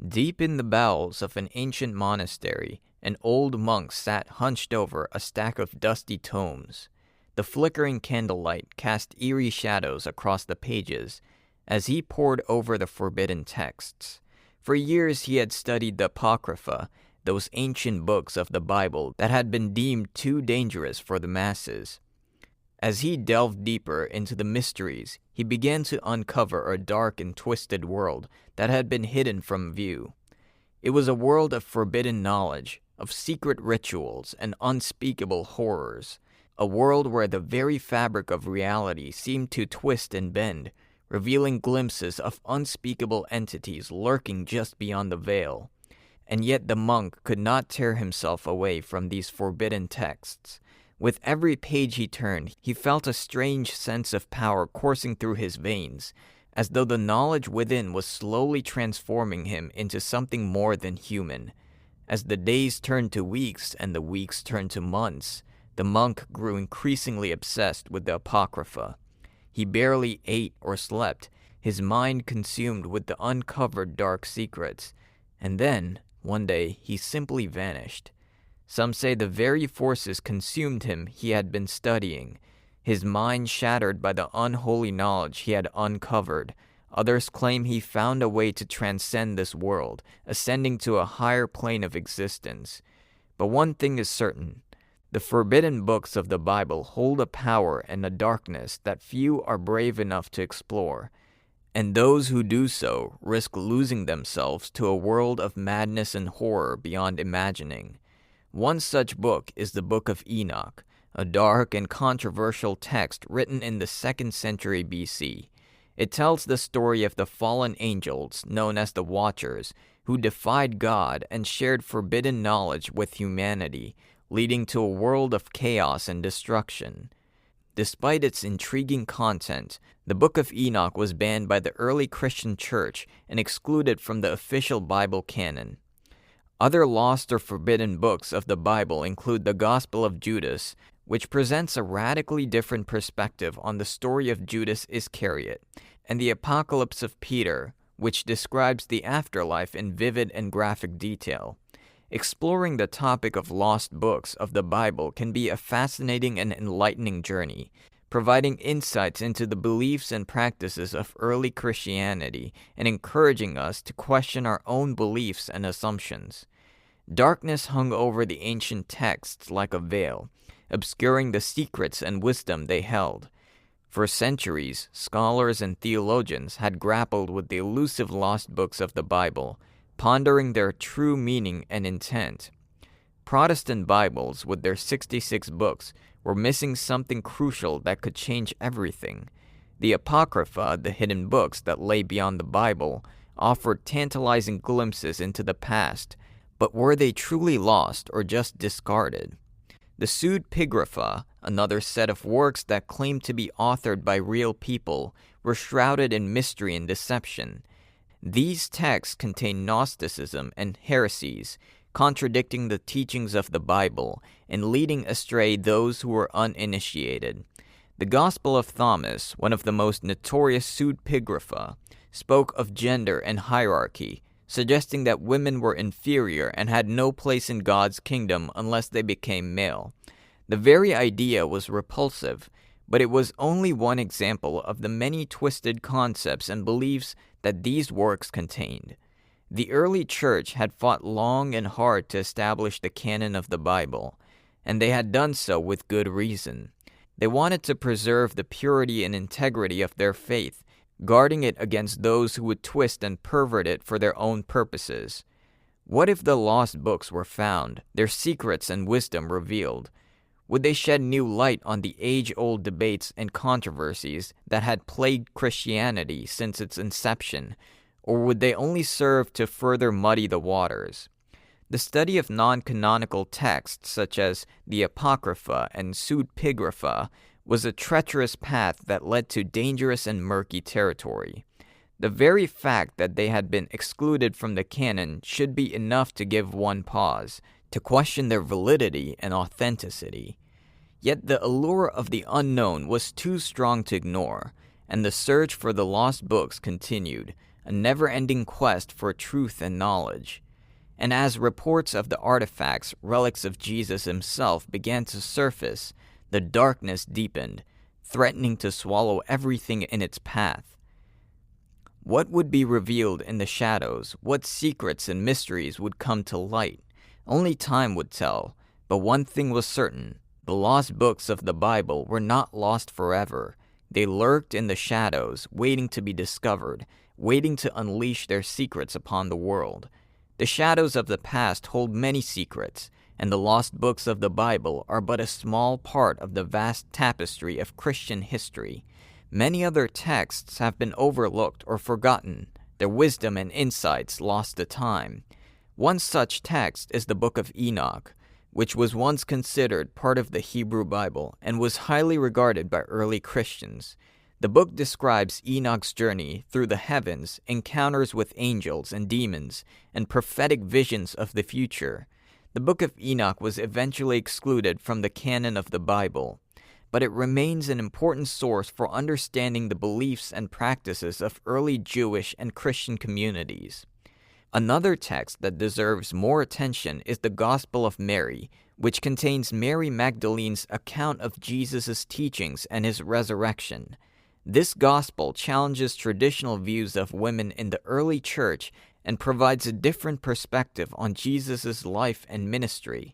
Deep in the bowels of an ancient monastery, an old monk sat hunched over a stack of dusty tomes. The flickering candlelight cast eerie shadows across the pages as he pored over the forbidden texts. For years he had studied the Apocrypha, those ancient books of the Bible that had been deemed too dangerous for the masses. As he delved deeper into the mysteries, he began to uncover a dark and twisted world that had been hidden from view. It was a world of forbidden knowledge, of secret rituals and unspeakable horrors, a world where the very fabric of reality seemed to twist and bend, revealing glimpses of unspeakable entities lurking just beyond the veil. And yet the monk could not tear himself away from these forbidden texts. With every page he turned, he felt a strange sense of power coursing through his veins, as though the knowledge within was slowly transforming him into something more than human. As the days turned to weeks and the weeks turned to months, the monk grew increasingly obsessed with the Apocrypha. He barely ate or slept, his mind consumed with the uncovered dark secrets. And then, one day, he simply vanished. Some say the very forces consumed him he had been studying, his mind shattered by the unholy knowledge he had uncovered. Others claim he found a way to transcend this world, ascending to a higher plane of existence. But one thing is certain. The forbidden books of the Bible hold a power and a darkness that few are brave enough to explore. And those who do so risk losing themselves to a world of madness and horror beyond imagining. One such book is the Book of Enoch, a dark and controversial text written in the 2nd century BC. It tells the story of the fallen angels, known as the Watchers, who defied God and shared forbidden knowledge with humanity, leading to a world of chaos and destruction. Despite its intriguing content, the Book of Enoch was banned by the early Christian Church and excluded from the official Bible canon. Other lost or forbidden books of the Bible include the Gospel of Judas, which presents a radically different perspective on the story of Judas Iscariot, and the Apocalypse of Peter, which describes the afterlife in vivid and graphic detail. Exploring the topic of lost books of the Bible can be a fascinating and enlightening journey, providing insights into the beliefs and practices of early Christianity and encouraging us to question our own beliefs and assumptions. Darkness hung over the ancient texts like a veil, obscuring the secrets and wisdom they held. For centuries, scholars and theologians had grappled with the elusive lost books of the Bible, pondering their true meaning and intent. Protestant Bibles, with their 66 books, were missing something crucial that could change everything. The Apocrypha, the hidden books that lay beyond the Bible, offered tantalizing glimpses into the past, but were they truly lost or just discarded? The pseudepigrapha, another set of works that claimed to be authored by real people, were shrouded in mystery and deception. These texts contain Gnosticism and heresies, contradicting the teachings of the Bible and leading astray those who were uninitiated. The Gospel of Thomas, one of the most notorious pseudepigrapha, spoke of gender and hierarchy, suggesting that women were inferior and had no place in God's kingdom unless they became male. The very idea was repulsive, but it was only one example of the many twisted concepts and beliefs that these works contained. The early church had fought long and hard to establish the canon of the Bible, and they had done so with good reason. They wanted to preserve the purity and integrity of their faith, guarding it against those who would twist and pervert it for their own purposes. What if the lost books were found, their secrets and wisdom revealed? Would they shed new light on the age-old debates and controversies that had plagued Christianity since its inception, or would they only serve to further muddy the waters? The study of non-canonical texts such as the Apocrypha and pseudepigrapha was a treacherous path that led to dangerous and murky territory. The very fact that they had been excluded from the canon should be enough to give one pause, to question their validity and authenticity. Yet the allure of the unknown was too strong to ignore, and the search for the lost books continued, a never-ending quest for truth and knowledge. And as reports of the artifacts, relics of Jesus himself, began to surface, the darkness deepened, threatening to swallow everything in its path. What would be revealed in the shadows? What secrets and mysteries would come to light? Only time would tell, but one thing was certain. The lost books of the Bible were not lost forever. They lurked in the shadows, waiting to be discovered, waiting to unleash their secrets upon the world. The shadows of the past hold many secrets, and the lost books of the Bible are but a small part of the vast tapestry of Christian history. Many other texts have been overlooked or forgotten, their wisdom and insights lost to time. One such text is the Book of Enoch, which was once considered part of the Hebrew Bible and was highly regarded by early Christians. The book describes Enoch's journey through the heavens, encounters with angels and demons, and prophetic visions of the future. The Book of Enoch was eventually excluded from the canon of the Bible, but it remains an important source for understanding the beliefs and practices of early Jewish and Christian communities. Another text that deserves more attention is the Gospel of Mary, which contains Mary Magdalene's account of Jesus' teachings and his resurrection. This gospel challenges traditional views of women in the early church and provides a different perspective on Jesus' life and ministry.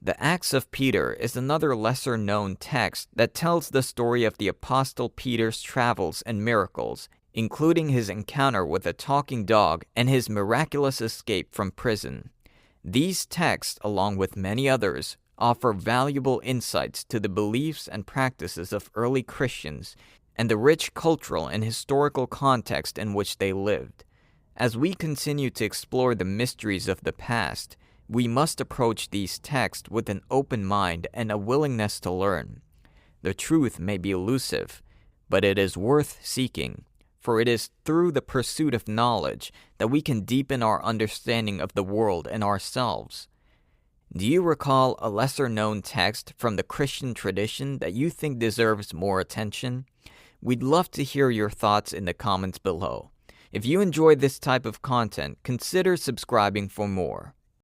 The Acts of Peter is another lesser-known text that tells the story of the Apostle Peter's travels and miracles, including his encounter with a talking dog and his miraculous escape from prison. These texts, along with many others, offer valuable insights to the beliefs and practices of early Christians and the rich cultural and historical context in which they lived. As we continue to explore the mysteries of the past, we must approach these texts with an open mind and a willingness to learn. The truth may be elusive, but it is worth seeking, for it is through the pursuit of knowledge that we can deepen our understanding of the world and ourselves. Do you recall a lesser-known text from the Christian tradition that you think deserves more attention? We'd love to hear your thoughts in the comments below. If you enjoy this type of content, consider subscribing for more.